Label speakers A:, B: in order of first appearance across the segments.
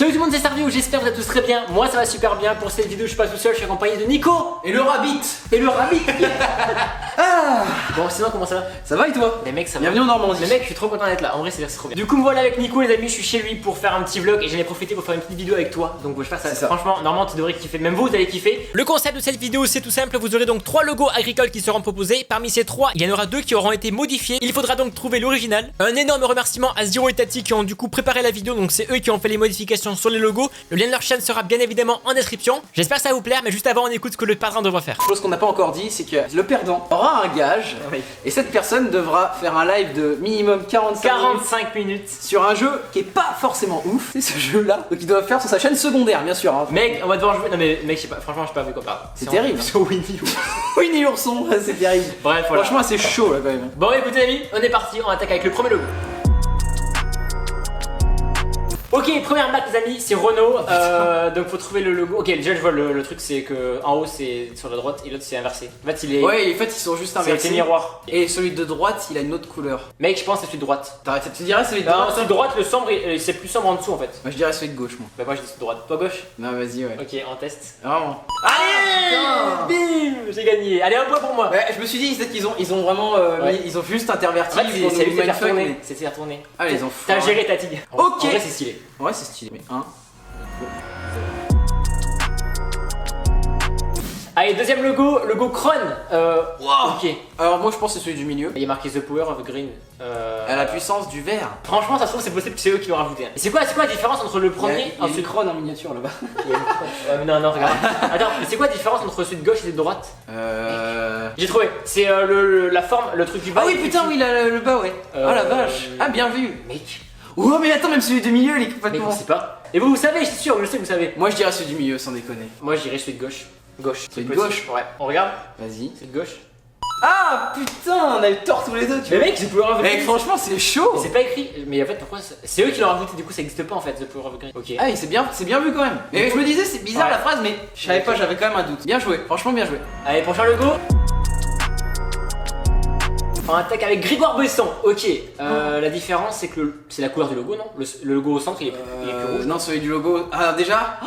A: Salut tout le monde, c'est Starvio, j'espère que vous êtes tous très bien. Moi ça va super bien. Pour cette vidéo je suis pas tout seul, je suis accompagné de Nico
B: et le Rabbit.
A: Ah. Bon sinon comment ça va?
B: Ça va et toi?
A: Les mecs ça va.
B: Bienvenue en Normandie.
A: Les mecs je suis trop content d'être là, en vrai c'est trop bien. Du coup me voilà avec Nico les amis, je suis chez lui pour faire un petit vlog et j'en ai profité pour faire une petite vidéo avec toi. Donc je vais faire ça. Franchement normalement tu devrais kiffer, même vous allez kiffer. Le concept de cette vidéo c'est tout simple, vous aurez donc 3 logos agricoles qui seront proposés. Parmi ces 3, il y en aura 2 qui auront été modifiés. Il faudra donc trouver l'original. Un énorme remerciement à Zero et Tati qui ont du coup préparé la vidéo, donc c'est eux qui ont fait les modifications sur les logos. Le lien de leur chaîne sera bien évidemment en description. J'espère que ça va vous plaire, mais juste avant on écoute ce que le perdant devra faire.
B: Chose qu'on n'a pas encore dit, c'est que le perdant aura un gage, et cette personne devra faire un live de minimum 45
A: minutes
B: sur un jeu qui est pas forcément ouf. C'est ce jeu là, donc il doit faire sur sa chaîne secondaire bien sûr. Hein.
A: Mec, on va devoir jouer. Non mais mec, je sais pas, franchement, je sais pas avec quoi parler.
B: C'est terrible.
A: Sur Winnie.
B: Winnie Ourson, c'est terrible.
A: Bref, voilà.
B: Franchement, c'est chaud là quand même.
A: Bon, écoutez, les amis, on est parti, on attaque avec le premier logo. Ok, première map les amis, c'est Renault, donc faut trouver le logo. Ok, déjà je vois le truc, c'est que en haut c'est sur la droite et l'autre c'est inversé. En fait il est...
B: Ouais, en fait ils sont juste inversés.
A: C'est miroir.
B: Et celui de droite il a une autre couleur.
A: Mec, je pense que c'est celui de droite.
B: T'arrêtes, tu dirais celui de
A: Non,
B: droite?
A: celui de droite, le sombre, c'est plus sombre en dessous en fait.
B: Moi je dirais celui de gauche moi.
A: Bah moi je dis celui de droite. Toi gauche?
B: Non vas-y ouais.
A: Ok, on teste.
B: Vraiment.
A: Allez, bim, j'ai gagné. Allez, un point pour moi.
B: Ouais, je me suis dit peut-être qu'ils ont vraiment ils ont juste interverti.
A: En fait, c'est lui retourner. C'était retourné.
B: Ah les enfants.
A: T'as géré ta tig.
B: Ok.
A: En vrai c'est stylé.
B: Ouais c'est stylé. Mais 1.
A: Allez, deuxième logo Kron.
B: Wow.
A: Ok.
B: Alors moi je pense que c'est celui du milieu.
A: Il y a marqué The Power of Green.
B: À la puissance du vert.
A: Franchement, ça se trouve, c'est possible que c'est eux qui l'ont rajouté. Et c'est quoi la différence entre le premier
B: Il y a une crône en miniature là-bas.
A: Non, regarde. Attends, mais c'est quoi la différence entre celui de gauche et celui de droite? J'ai trouvé. C'est la forme, le truc du bas.
B: Ah oui, putain, oui, le bas, ouais. Oh la vache. Ah, bien vu.
A: Mec.
B: Oh, mais attends, même celui du milieu, il est
A: Mec,
B: complètement.
A: on sait pas. Et vous savez, je suis sûr, je sais que vous savez.
B: Moi, je dirais celui du milieu, sans déconner.
A: Moi, je dirais celui de gauche. Gauche.
B: Celui de gauche?
A: Ouais. On regarde?
B: Vas-y.
A: C'est de gauche.
B: Ah, putain, on a eu tort tous les deux, tu vois.
A: Mais mec, The Power of Green.
B: Mec, franchement, c'est chaud.
A: C'est pas écrit. Mais en fait, pourquoi c'est eux qui l'ont rajouté, du coup, ça existe pas en fait, The Power of Green. Ok.
B: Ah, oui, c'est bien vu quand même. Mais je me disais, c'est bizarre la phrase, mais je savais pas, j'avais quand même un doute. Bien joué, franchement, bien joué.
A: Allez, prochain logo. On attaque avec Grégoire Besson. Ok, la différence c'est que c'est la couleur du logo, non? Le logo au centre il est plus rouge.
B: Non, celui du logo. Ah, déjà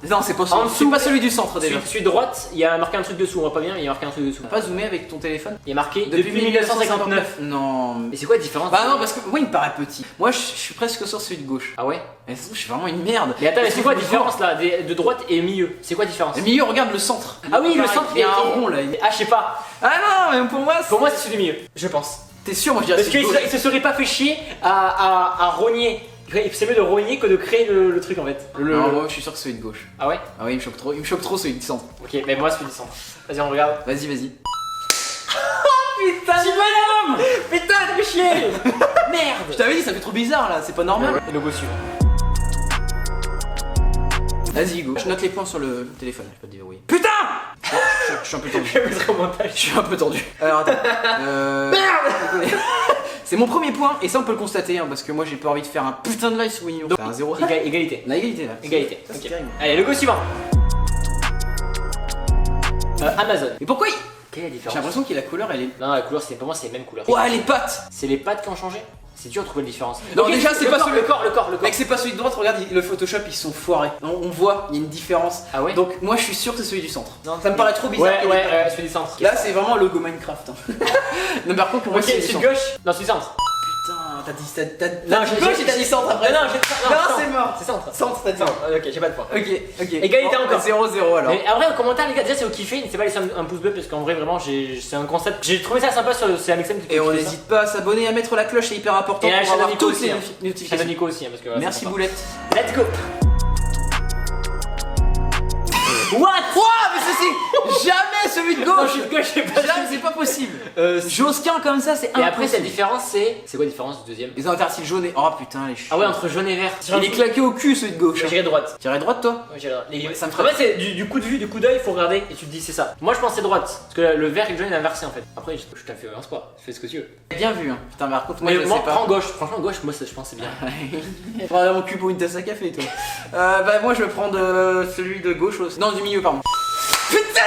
B: non, c'est pas celui. C'est pas celui du centre déjà.
A: Celui de droite, il y a marqué un truc dessous, on voit pas bien, il y a marqué un truc dessous.
B: T'as pas zoomé avec ton téléphone?
A: Il y a marqué depuis 1959.
B: Non.
A: Mais c'est quoi la différence?
B: Bah non, parce que moi il me paraît petit. Moi je suis presque sur celui de gauche.
A: Ah ouais?
B: Mais je suis vraiment une merde.
A: Mais attends, mais c'est quoi la différence là de droite et milieu? C'est quoi la différence?
B: Le milieu, regarde le centre.
A: Ah oui, le centre,
B: il y a un rond là.
A: Ah, je sais pas.
B: Ah non, mais pour moi
A: c'est celui du milieu, je pense.
B: T'es sûr? Moi je dirais
A: parce qu'il se serait pas fait chier à rogner. C'est mieux de rogner que de créer le truc en fait.
B: Non, moi je suis sûr que c'est celui de gauche.
A: Ah ouais?
B: Ah oui, il me choque trop. Il me choque trop celui du centre.
A: Ok, mais moi celui du centre. Vas-y, on regarde.
B: Vas-y, vas-y.
A: Putain, tu bonhomme! Putain, t'as fait chier! Merde!
B: Je t'avais dit, ça fait trop bizarre là, c'est pas normal.
A: Le logo suivant.
B: Vas-y, go. Je note les points sur le téléphone, je peux te dire oui. Putain! Je suis un peu tendu. Je suis un peu tendu. Alors attends. Merde! C'est mon premier point, et ça on peut le constater, hein, parce que moi j'ai pas envie de faire un putain de live sur Winnie. C'est un 0.
A: Égalité.
B: On a égalité là.
A: Égalité.
B: Ça,
A: Okay. Allez, logo suivant. Amazon.
B: Mais pourquoi
A: Quelle est la différence?
B: J'ai l'impression que la couleur elle est.
A: Non, la couleur, pour moi c'est les mêmes couleurs.
B: Ouais, les pattes!
A: C'est les pattes qui ont changé? C'est dur de trouver la différence.
B: Non,
A: okay,
B: déjà, c'est pas celui.
A: Le corps.
B: Mec, c'est pas celui de droite, regarde, le Photoshop ils sont foirés. On voit, il y a une différence.
A: Ah ouais?
B: Donc, moi je suis sûr que c'est celui du centre.
A: Non,
B: ça me paraît trop bizarre.
A: Ouais, celui du centre.
B: Là, c'est vraiment un logo Minecraft. Hein. Non, par contre, pour moi, c'est
A: celui de gauche? Non, celui du centre.
B: Putain, t'as dit.
A: Non,
B: t'as dit centre après.
A: Non,
B: c'est mort.
A: C'est centre.
B: Centre, t'as dit.
A: Ok, j'ai pas de point.
B: Ok.
A: Égalité encore.
B: 0-0 alors.
A: Mais en vrai, en commentaire, les gars, déjà, si vous kiffez, n'hésitez pas à laisser un pouce bleu parce qu'en vrai, vraiment, c'est un concept. J'ai trouvé ça sympa sur c'est Amixem.
B: Et on n'hésite pas à s'abonner, à mettre la cloche, c'est hyper important.
A: Et à la chaîne de Nico
B: toutes
A: aussi.
B: les
A: Chaîne de
B: notifications.
A: Nico aussi, parce que.
B: Merci Boulette.
A: Let's go. What?
B: Mais c'est jamais celui de gauche.
A: Non, celui de gauche, c'est pas.
B: Jamais, c'est pas possible. Josquin comme ça, c'est impossible.
A: Et après, cette différence, c'est quoi la différence du deuxième?
B: Les interstices jaunes et. Oh putain, les chiens.
A: Ah ouais, entre jaune et vert.
B: Il est claqué au cul celui de gauche.
A: J'irais droite.
B: Tu irais droite toi?
A: Ouais, j'irais droite.
B: Ça me ferait.
A: En fait, c'est du coup de vue, du coup d'œil, il faut regarder et tu te dis c'est ça. Moi, je pense c'est droite. Parce que le vert et le jaune est inversé en fait. Après, je t'influence pas. Fais ce que tu veux.
B: Bien vu, hein. Putain, mais par contre, moi
A: Mais
B: je
A: moi,
B: sais pas.
A: prends gauche. Franchement, gauche, moi, je pense c'est bien.
B: Prends mon cul pour une tasse à café, toi. Bah, moi je vais prendre celui de gauche aussi. Non, du milieu, pardon. Putain!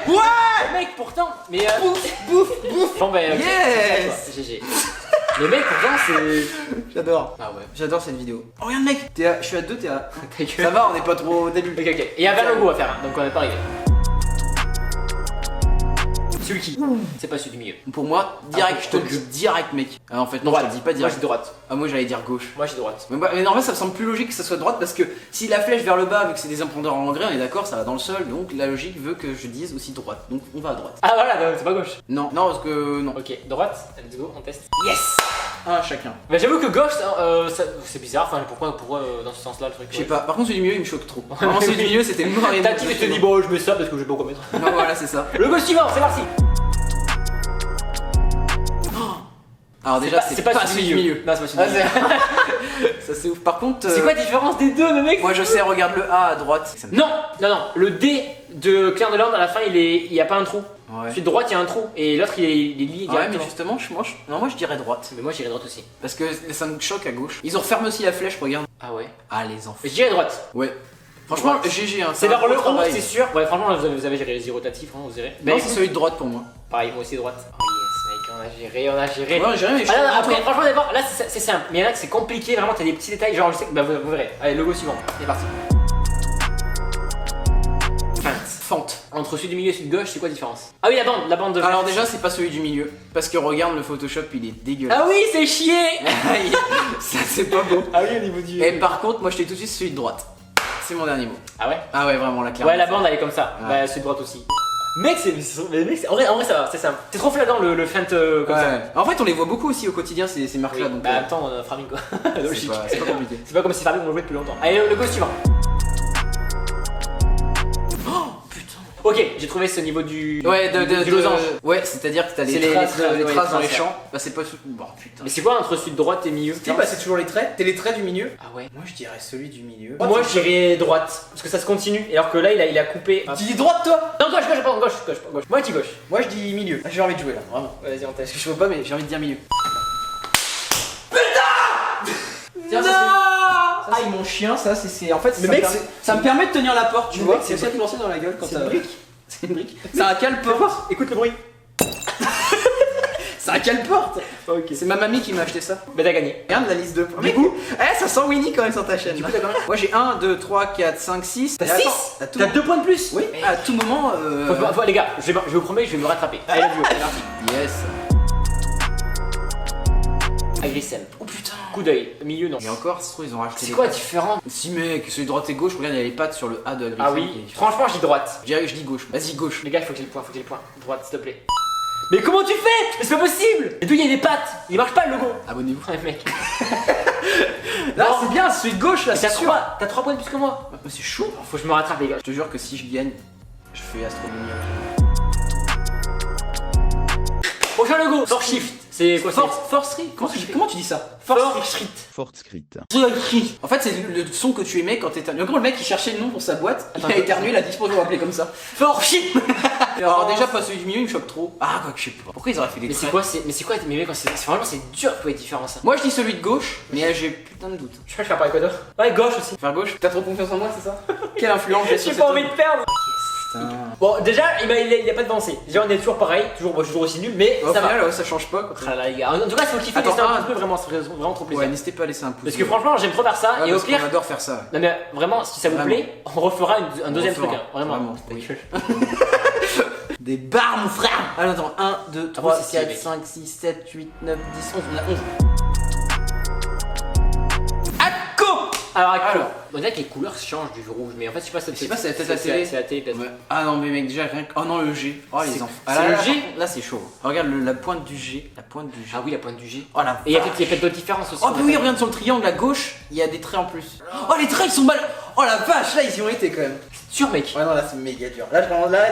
B: Ouais!
A: Mec, pourtant. Mais.
B: Bouffe!
A: Bon, bah, ok.
B: Yes!
A: GG. Mais mec, pourtant c'est.
B: J'adore.
A: Ah ouais.
B: J'adore cette vidéo. Oh regarde mec, je suis à 2, t'es à.
A: Ta gueule.
B: Ça va, on est pas trop au début.
A: Ok, ok. Et il y avait un logo à faire, hein, donc on n'est pas arrivé. Celui qui c'est pas celui du milieu.
B: Pour moi, direct,
A: Ah,
B: je te le dis direct mec. Ah, en fait, non,
A: Droite.
B: je te le dis pas
A: Moi
B: direct.
A: j'ai droite.
B: Ah, moi j'allais dire gauche.
A: Moi j'ai droite.
B: Mais en vrai, ça me semble plus logique que ça soit droite parce que si la flèche vers le bas, vu que c'est des imprimeurs en engrais, on est d'accord, ça va dans le sol, donc la logique veut que je dise aussi droite. Donc on va à droite.
A: Ah voilà, non, c'est pas gauche.
B: Non, non, parce que non.
A: Ok, droite, let's go, on teste.
B: Yes. Un chacun.
A: Bah j'avoue que gauche, c'est bizarre, enfin pourquoi dans ce sens là le truc.
B: Je sais pas, par contre celui du milieu il me choque trop. Vraiment celui du milieu c'était noir et
A: T'as dit, je te dis bon je mets ça parce que je sais pas quoi mettre.
B: Non, voilà, c'est ça.
A: Le go suivant, c'est parti.
B: Alors déjà c'est pas celui du milieu.
A: Non, c'est pas celui du milieu.
B: Ça c'est ouf. Par contre.
A: C'est quoi la différence des deux, mais mec?
B: Moi je sais, regarde le A à droite.
A: Non, non, non, le D de Clair de Lande à la fin il y a pas un trou.
B: Ouais.
A: Celui de droite il y a un trou et l'autre il est lié
B: Ouais,
A: directement.
B: mais justement, moi je dirais droite.
A: Mais moi j'irais droite aussi.
B: Parce que ça me choque à gauche. Ils ont refermé aussi la flèche, regarde.
A: Ah ouais.
B: Ah les enfants.
A: Je dirais droite.
B: Ouais. Franchement,
A: Droite.
B: GG, hein,
A: C'est
B: un
A: vers
B: gros
A: le haut,
B: travail.
A: c'est sûr. Ouais, franchement, vous avez géré les rotatifs, hein, vous verrez.
B: Non,
A: Mais
B: c'est celui de droite pour moi.
A: pareil, moi aussi droite. Oh yes, mec, on a géré, on a géré.
B: Ouais, j'ai rien, mais je
A: Ah, non, non,
B: suis
A: après, franchement, d'abord, là c'est simple. Mais il y en a que c'est compliqué, vraiment, t'as des petits détails. Genre, je sais que bah, vous verrez. Allez, logo suivant, c'est parti.
B: Fente.
A: Entre celui du milieu et celui de gauche, c'est quoi la différence? Ah oui, la bande de.
B: Alors déjà, c'est pas celui du milieu. Parce que regarde, le Photoshop, il est dégueulasse.
A: Ah oui, c'est chier.
B: Ça, c'est pas beau.
A: Ah oui, au niveau du.
B: Et par contre, moi je t'ai tout de suite celui de droite. C'est mon dernier mot.
A: Ah ouais?
B: Ah ouais, vraiment, la clairement.
A: Ouais, la bande elle est comme ça.
B: Ouais.
A: Bah, celui de droite aussi. Mec, en vrai, ça va, c'est simple. C'est trop flagrant le feint comme ça.
B: Ouais. En fait, on les voit beaucoup aussi au quotidien, ces marques-là.
A: Oui,
B: Donc,
A: bah, attends, Farming quoi. Logique.
B: c'est pas compliqué.
A: C'est pas comme si Farming on le jouait depuis longtemps. Allez, le go suivant. Ok, j'ai trouvé ce niveau du.
B: Ouais,
A: du losange.
B: Ouais, c'est-à-dire que t'as
A: C'est
B: les traces dans les
A: traces,
B: champs. Bah, c'est pas. Bon, putain.
A: Mais c'est quoi entre celui de droite et milieu?
B: Si, bah, c'est toujours les traits. T'es les traits du milieu.
A: Ah ouais.
B: Moi, je dirais celui du milieu.
A: Moi je dirais droite, parce que ça se continue, et alors que là il a coupé.
B: Tu dis droite, toi?
A: Non, gauche, pardon, gauche. Moi je dis gauche.
B: Moi, je dis milieu. J'ai envie de jouer là, vraiment.
A: Vas-y, on teste.
B: Parce que je veux pas, mais j'ai envie de dire milieu.
A: Tiens,
B: Non. Ça, c'est mon chien, ça, c'est. En fait,
A: Mais
B: ça
A: mec,
B: me permet- ça me permet de tenir la porte, tu
A: Mais
B: vois.
A: mec,
B: C'est ça qui lancer dans la gueule quand
A: c'est
B: t'as.
A: une brique.
B: C'est une brique. C'est un cale-porte.
A: Écoute le bruit.
B: C'est un cale-porte.
A: Ok.
B: C'est ma mamie qui m'a acheté ça.
A: Bah t'as gagné.
B: Regarde la liste de points.
A: Du coup,
B: ça sent Winnie quand même sur ta chaîne.
A: Du
B: là.
A: coup, t'as combien?
B: Moi j'ai 1, 2, 3, 4, 5, 6.
A: T'as 6?
B: T'as
A: T'as 2 points de plus.
B: Oui, à tout moment.
A: Faut, les gars, je vous promets, je vais me rattraper. Allez, let's go, c'est parti.
B: Yes.
A: Agricem.
B: Oh putain.
A: Coup d'œil. Milieu, non.
B: Et encore, ça se trouve, ils ont racheté.
A: C'est
B: les
A: quoi
B: pattes.
A: différent?
B: Si mec, celui de droite et gauche, regarde, il y a les pattes sur le A de Agricem.
A: Ah oui, franchement, je dis droite.
B: Je dis gauche. Vas-y, gauche.
A: Les gars, faut que j'ai le point, Droite, s'il te plaît. Mais comment tu fais? Mais c'est pas possible! Et d'où il y a des pattes? Il marche pas le logo!
B: Abonnez-vous.
A: Ouais, mec.
B: Là,
A: Non.
B: c'est bien, celui de gauche là,
A: Mais
B: c'est sûr.
A: T'as 3 points de plus que moi!
B: Mais c'est chaud.
A: Faut que je me rattrape, les gars.
B: Je te jure que si je gagne, je fais astronomie.
A: Prochain logo! Force Shift. C'est quoi ça?
B: Force Street. Comment tu dis ça?
A: Force Street.
C: Forte script.
B: En fait, c'est le son que tu aimais quand t'éternues. En gros, le mec il cherchait le nom pour sa boîte,
A: Attends,
B: il a éternué, il a dit je vais appeler comme ça.
A: Force Shift!
B: Alors, déjà, pas celui du milieu, il me choque trop. Ah, quoi que je sais pas. Pourquoi ils auraient fait des
A: Mais c'est
B: traits
A: quoi? Mais mec, franchement, c'est dur pour être différent ça.
B: Moi, je dis celui de gauche, mais j'ai putain de doute.
A: Je crois que je vais faire quoi d'autre? Ouais, gauche aussi.
B: Faire gauche? T'as trop confiance en moi, c'est ça? Quelle influence j'ai sur
A: J'ai
B: cet
A: pas envie
B: homme.
A: de perdre!
B: Putain.
A: Bon, déjà, il a pas devancé. Déjà, on est toujours pareil. Moi, je suis toujours aussi nul, mais
B: Au
A: ça va.
B: final, ouais, ça change pas. Quoi.
A: Ah là, les gars. En tout cas, si vous kiffez,
B: Attends,
A: laissez un
B: un.
A: petit peu, vraiment, ça ferait vraiment trop plaisir.
B: Ouais, n'hésitez pas à laisser un pouce.
A: Parce que franchement, j'aime trop faire ça.
B: Ouais,
A: Et au
B: parce
A: pire,
B: qu'on adore faire ça.
A: non mais vraiment, si ça vous
B: Vraiment.
A: plaît, on refera un deuxième
B: refera.
A: truc. Hein. Vraiment.
B: Oui. Des barres, mon frère! Alors, attends, 1, 2, 3,
A: c'est
B: 4,
A: mec.
B: 5, 6, 7, 8, 9, 10, 11. On a 11. Alors,
A: On dirait que les couleurs changent du rouge, mais en fait, je sais pas,
B: Je sais pas, c'est peut-être la télé.
A: C'est la télé peut-être.
B: Ouais. Ah non, mais mec, déjà rien que. Oh non, le G. Oh les
A: C'est-
B: enfants.
A: c'est
B: Ah, là,
A: le
B: là,
A: G?
B: Là, c'est chaud. Regarde la pointe du G. La pointe du G.
A: Ah oui, la pointe du G.
B: Oh la
A: Et il y a
B: vache.
A: peut-être d'autres différences aussi.
B: Oh, bah oui, regarde sur le triangle à gauche, il y a des traits en plus. Oh, les traits ils sont mal. Oh la vache, là ils y ont été quand même.
A: Sûr, mec.
B: Ouais, non, là c'est méga dur. Là,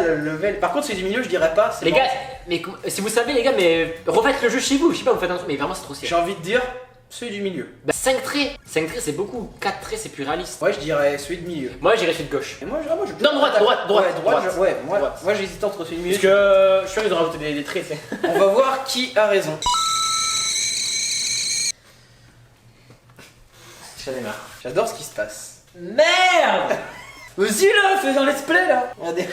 B: le level. Par contre, celui du milieu, je dirais pas. c'est
A: Les
B: mort.
A: gars, mais si vous savez, les gars, mais refaites le jeu chez vous. Je sais pas, vous faites un truc, mais vraiment, c'est trop
B: J'ai
A: serré.
B: envie de dire celui du milieu.
A: Bah, 5 traits. 5 traits, c'est beaucoup. 4 traits, c'est plus réaliste.
B: Ouais, je dirais celui de milieu.
A: Moi, j'irais celui de gauche.
B: Et moi, je.
A: Non, droite.
B: Ouais, moi,
A: Droite.
B: moi j'hésite entre celui du milieu.
A: Parce que je suis sûr qu'ils ont rajouté des traits, c'est.
B: On va voir qui a raison.
A: J'en ai marre.
B: J'adore ce qui se passe.
A: Merde!
B: Vas-y là, fais dans let's play là. Regardez.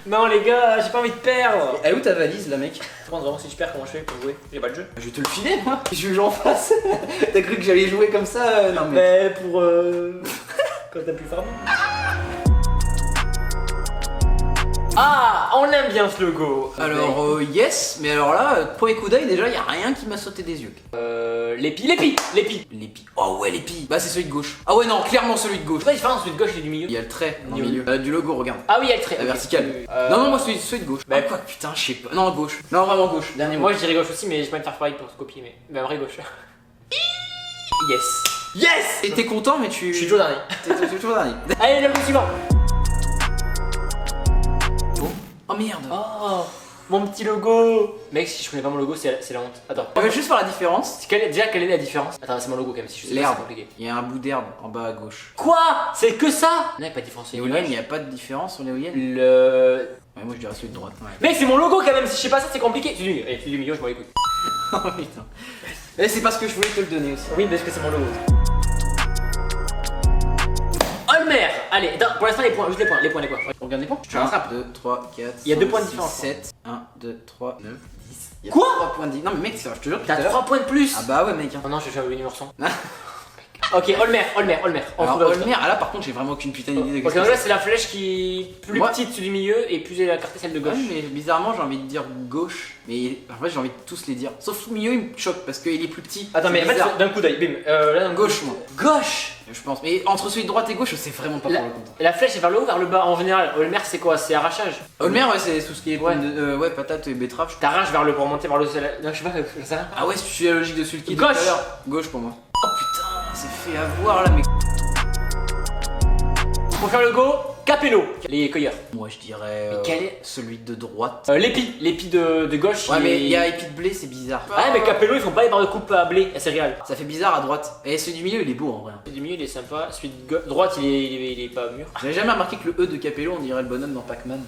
A: Non les gars, j'ai pas envie de perdre.
B: Elle est où ta valise là mec?
A: Je pense vraiment si je perds comment je fais pour jouer. J'ai pas de jeu.
B: Je vais te le filer moi. Je joue en face. T'as cru que j'allais jouer comme ça? Non mais.
A: Pour quand t'as plus farmer. Ah, on aime bien ce logo.
B: Alors yes, mais alors là, premier coup d'œil déjà, y a rien qui m'a sauté des yeux.
A: L'épi.
B: Oh ouais l'épi. Bah c'est celui de gauche. Ah ouais non, clairement celui de gauche.
A: C'est pas différent celui de gauche et du milieu.
B: Il y a le trait dans le milieu. Du logo, regarde.
A: Ah oui, il y a le trait.
B: La verticale. Non, moi celui de gauche. Bah quoi, putain, je sais pas. Non, gauche. Non, vraiment gauche. Dernier mot.
A: Moi je dirais gauche aussi, mais je vais pas me faire pareil pour se copier, mais vrai gauche. Yes.
B: Yes. Et t'es content, mais tu.
A: Je suis toujours dernier.
B: T'es toujours dernier.
A: Allez, le suivant.
B: Oh merde.
A: Oh, mon petit logo. Mec, si je connais pas mon logo, c'est la honte. Attends.
B: On va juste faire la différence.
A: Déjà, quelle est la différence? Attends, c'est mon logo quand même. Si je sais pas,
B: L'herbe.
A: c'est compliqué.
B: Il y a un bout d'herbe en bas à gauche.
A: Quoi? C'est que ça? Non, il n'y a pas de différence.
B: L'éolienne, il n'y a pas de différence sur l'éolienne. Ouais, moi je dirais celui de droite. Ouais.
A: Mec, c'est mon logo quand même. Si je sais pas ça, c'est compliqué. Tu du milieu, je m'en écoute.
B: Oh putain. Et c'est parce que je voulais te le donner aussi.
A: Oui, parce que c'est mon logo. Olmer. Allez, attends, pour l'instant, les points. Juste les points.
B: On regarde les points. Je rattrape. 2, 3, 4.
A: Il y a 2 points de différence.
B: 7, 1, 2, 3, 9, 10.
A: Quoi?
B: 3 points de différence. Non mais mec, ça va, je te jure.
A: T'as 3 points de plus.
B: Ah bah ouais, mec.
A: Oh non, je suis au numéro 100. Ok, Olmer.
B: Alors Olmer, ah là par contre j'ai vraiment aucune putain d'idée de
A: Ok, là c'est la flèche qui est plus petite celui du milieu et plus écartée celle de gauche.
B: Ouais, mais bizarrement j'ai envie de dire gauche, mais en fait j'ai envie de tous les dire. Sauf le milieu il me choque parce qu'il est plus petit.
A: Attends, mais en fait d'un coup d'œil, bim. Là,
B: gauche moi.
A: Gauche.
B: Je pense, mais entre celui de droite et gauche je sais vraiment pas pour le compte.
A: La flèche est vers le haut ou vers le bas en général? Olmer c'est quoi? C'est arrachage.
B: Olmer ouais c'est tout ce qui est patates et betteraves.
A: T'arraches vers le pour monter vers le sol. Non, je sais pas, je sais rien.
B: Ah ouais, si tu suis la logique de celui qui est
A: gauche.
B: Gauche pour moi. Oh putain, c'est fait avoir là, mec.
A: Pour faire le go, Capello, les cueilleurs.
B: Moi je dirais
A: quel est
B: celui de droite.
A: L'épi de gauche.
B: Ouais, mais il y a épi de blé, c'est bizarre.
A: Ah, mais Capello ils font pas les barres de coupe à blé, à céréales.
B: Ça fait bizarre à droite. Et celui du milieu il est beau en vrai.
A: Celui du milieu il est sympa, celui de droite il est pas mûr.
B: J'avais jamais remarqué que le E de Capello on dirait le bonhomme dans Pac-Man.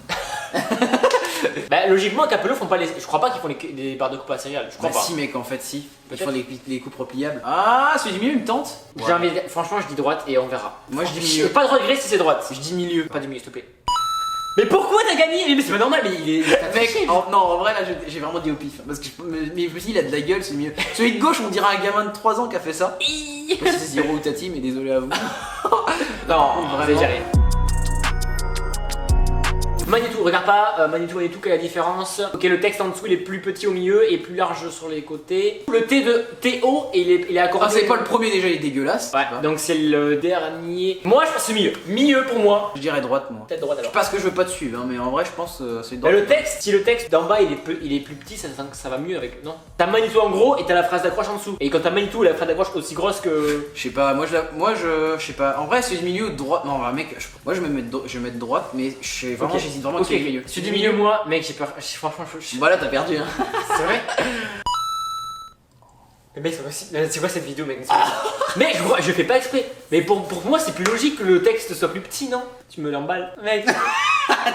A: Bah logiquement Capello font pas les. Je crois pas qu'ils font des barres de coupe à céréales. Je crois pas.
B: Si mec en fait si. Ils font les coupes repliables. Ah celui du milieu il me tente.
A: J'ai envie de... Franchement je dis droite et on verra.
B: Moi je dis milieu.
A: Pas de regret si c'est droite.
B: Je dis milieu.
A: Pas du milieu s'il te plaît. Mais pourquoi t'as gagné? Mais c'est pas normal, mais il est.
B: Mec, non, en vrai là j'ai vraiment dit au pif. Parce que mais aussi il a de la gueule, c'est mieux. Celui de gauche, on dirait un gamin de 3 ans qui a fait ça. C'est Zero ou Tati, mais désolé à vous.
A: Non, vraiment. Manitou, regarde pas, Manitou, quelle est la différence? Ok, le texte en dessous il est plus petit au milieu et plus large sur les côtés. Le T de TO, il est accordé.
B: Ah, c'est pas le premier déjà, il est dégueulasse.
A: Ouais, donc c'est le dernier. Moi je pense milieu. Milieu pour moi.
B: Je dirais droite, moi.
A: Peut-être droite alors.
B: Parce que je veux pas te suivre, hein, mais en vrai, je pense c'est droite.
A: Le texte, si le texte d'en bas il est plus petit, ça va mieux avec. Non? T'as Manitou en gros et t'as la phrase d'accroche en dessous. Et quand t'as Manitou, la phrase d'accroche aussi grosse que.
B: Je sais pas, moi je sais pas. En vrai, celui du milieu, droite. Non, mec, moi je vais mettre droite, mais je sais vraiment.
A: Okay.
B: Vraiment
A: okay. Milieu. Celui du milieu, moi, mec, j'ai peur. Franchement,
B: voilà, t'as perdu. Hein.
A: C'est vrai? Mais mec, c'est quoi cette vidéo, mec? Mec, je fais pas exprès. Mais pour moi, c'est plus logique que le texte soit plus petit, non? Tu me l'emballes, mec.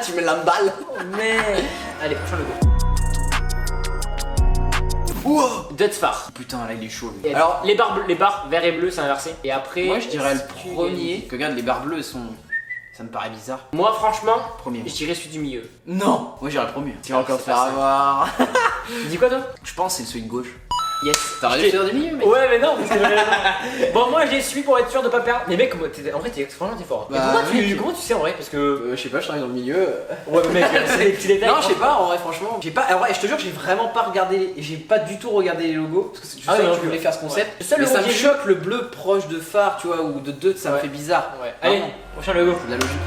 B: Tu me l'emballes.
A: Oh, mec. Allez, prochain logo.
B: Wow.
A: Dutsfar.
B: Putain, là il est chaud.
A: Lui. Alors, les barres vert et bleu, c'est inversé. Et après.
B: Moi, je dirais le premier. Regarde, les barres bleues sont. Ça me paraît bizarre.
A: Moi, franchement,
B: premier.
A: Je dirais celui du milieu.
B: Non. Moi, j'irais le premier. Tu vas encore te faire avoir.
A: Tu dis quoi, toi?
B: Je pense que c'est celui de gauche.
A: Yes.
B: T'aurais dû faire du milieu, mec.
A: Ouais, mais non, parce que bon, moi, j'ai suivi pour être sûr de pas perdre. Mais mec, en vrai, franchement, t'es fort.
B: Bah,
A: comment tu sais en vrai? Parce que.
B: Je sais pas, je travaille dans le milieu.
A: Ouais, mais mec, c'est des petits détails.
B: Non, je sais pas, en vrai, franchement. J'ai pas. En vrai, je te jure que j'ai vraiment pas regardé. J'ai pas du tout regardé les logos. Parce que je sais que tu voulais faire ce concept. Ouais. Mais ça me choque le bleu proche de phare, tu vois, ou de 2, ça me fait bizarre.
A: Ouais. Allez, prochain logo.
B: C'est de la logique.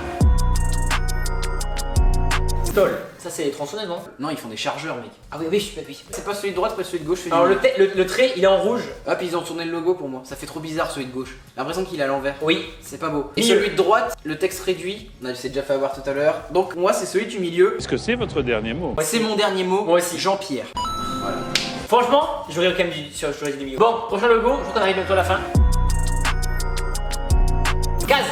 A: Stoll. Ça, c'est les tronçonneuses, non?
B: Non, ils font des chargeurs, mec.
A: Ah oui.
B: C'est pas celui de droite, pas celui de gauche.
A: Alors, le trait, il est en rouge.
B: Ah, puis ils ont tourné le logo pour moi. Ça fait trop bizarre celui de gauche. J'ai l'impression qu'il est à l'envers.
A: Oui.
B: C'est pas beau. Et celui de droite, le texte réduit. On s'est déjà fait avoir tout à l'heure. Donc, moi, c'est celui du milieu.
C: Est-ce que c'est votre dernier mot?
B: C'est mon dernier mot.
A: Moi aussi.
B: Jean-Pierre. Voilà.
A: Franchement, j'aurais quand même dit du milieu. Bon, prochain logo, je crois qu'on arrive bientôt à la fin. Gaz.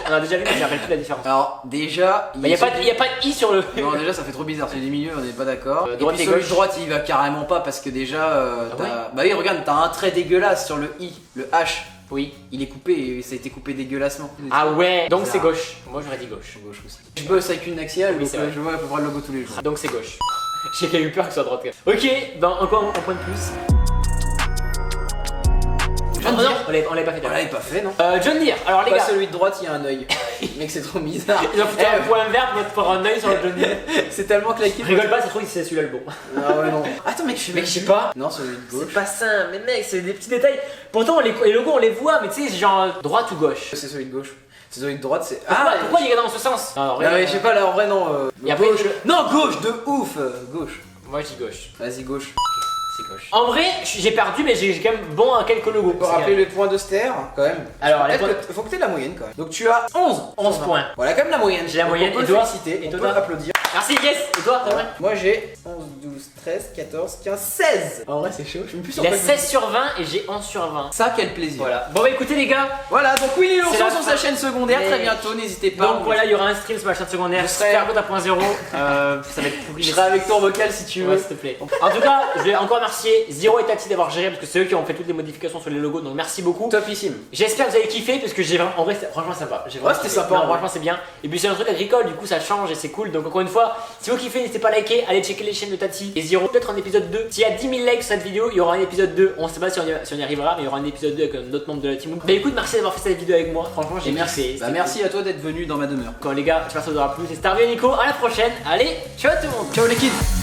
A: On a déjà vu, mais je rappelle plus la différence.
B: Alors, déjà.
A: Il n'y a pas de I sur le.
B: Non, déjà, ça fait trop bizarre. Celui du milieu, on n'est pas d'accord.
A: Et
B: puis celui de droite, il va carrément pas parce que déjà. Bah oui, regarde, t'as un trait dégueulasse sur le I, le H.
A: Oui.
B: Il est coupé et ça a été coupé dégueulassement.
A: Ah ouais, donc c'est gauche. Moi j'aurais dit gauche.
B: Gauche aussi. Je bosse avec une axiale,
A: Oui,
B: donc
A: c'est vrai.
B: je vois à peu près le logo tous les jours.
A: Donc c'est gauche. J'ai eu peur que ce soit droite. Ok, ben encore un point de plus.
B: John
A: non,
B: Deere.
A: on l'avait pas fait.
B: On l'avait pas fait, non?
A: John Deere, alors les
B: Pas
A: gars.
B: celui de droite, il y a un œil. Mec, c'est trop bizarre.
A: Ils ont foutu un point vert pour un œil sur le John Deere.
B: C'est tellement claqué.
A: Rigole pas, c'est trop que c'est celui-là le bon.
B: Ah ouais, non. Attends, mec, je sais
A: pas.
B: Non, celui de gauche.
A: C'est pas ça, mais mec, c'est des petits détails. Pourtant, les logos, on les voit, mais tu sais, c'est genre droite ou gauche.
B: C'est celui de gauche. C'est celui de droite, c'est.
A: Pourquoi il est dans ce sens? Non,
B: Ah, mais je sais pas, là en vrai, non.
A: Et après,
B: gauche. Non, gauche, de ouf. Gauche.
A: Moi, je dis gauche.
B: Vas-y, gauche.
A: C'est gauche. En vrai, j'ai perdu, mais j'ai quand même bon à quelques logos.
B: On peut rappeler les points d'Auster, quand même.
A: Alors,
B: faut que t'aies la moyenne, quand même. Donc, tu as 11.
A: 11 points.
B: Voilà, quand même la moyenne.
A: J'ai la moyenne,
B: On peut
A: et toi?
B: féliciter,
A: Et
B: on
A: toi?
B: peut applaudir.
A: Merci, yes. Et toi, t'as vrai?
B: Moi, j'ai 11, 12, 13, 14, 15, 16. En vrai, c'est chaud. Je me plus sur
A: Il a
B: quoi
A: 16 sur 20 et j'ai 11 sur 20.
B: Ça, quel plaisir.
A: Voilà. Bon, bah écoutez, les gars.
B: Voilà, donc Winnie
A: C'est la
B: L'Ourson sur
A: fin.
B: sa chaîne secondaire,
A: Mais-
B: très bientôt, n'hésitez pas.
A: Donc voilà, il y aura un stream sur ma chaîne secondaire.
B: Je serai-
A: Superbot à point zéro. Ça va être pourri.
B: Je serai avec ton vocal si tu
A: Ouais,
B: veux.
A: s'il te plaît. En tout cas, je vais encore remercier Zero et Tati d'avoir géré parce que c'est eux qui ont fait toutes les modifications sur les logos. Donc merci beaucoup.
B: Topissime.
A: J'espère que vous avez kiffé parce que j'ai vraiment. En vrai, franchement, sympa. J'ai vraiment
B: c'était
A: kiffé.
B: sympa,
A: Non,
B: en vrai.
A: franchement, c'est bien. Et puis c'est un truc agricole, du coup, ça change et c'est cool. Donc encore une fois, si vous kiffez, n'hésitez pas à liker. Allez checker les chaînes de Tati et Zero. Peut-être un épisode 2. S'il y a 10 000 likes sur cette vidéo, il y aura un épisode 2. On sait pas si on y arrivera, mais il y aura un épisode 2 avec un autre membre de la team. Bah écoute, merci d'avoir fait cette vidéo avec moi. Franchement, j'ai
B: Et merci.
A: kiffé.
B: Bah,
A: C'était
B: merci à toi d'être venu dans ma demeure.
A: cool. Quand les gars, j'espère que ça vous aura plu. C'était Starvie et Nico. À la prochaine. Allez, ciao tout le monde.
B: Ciao les kids.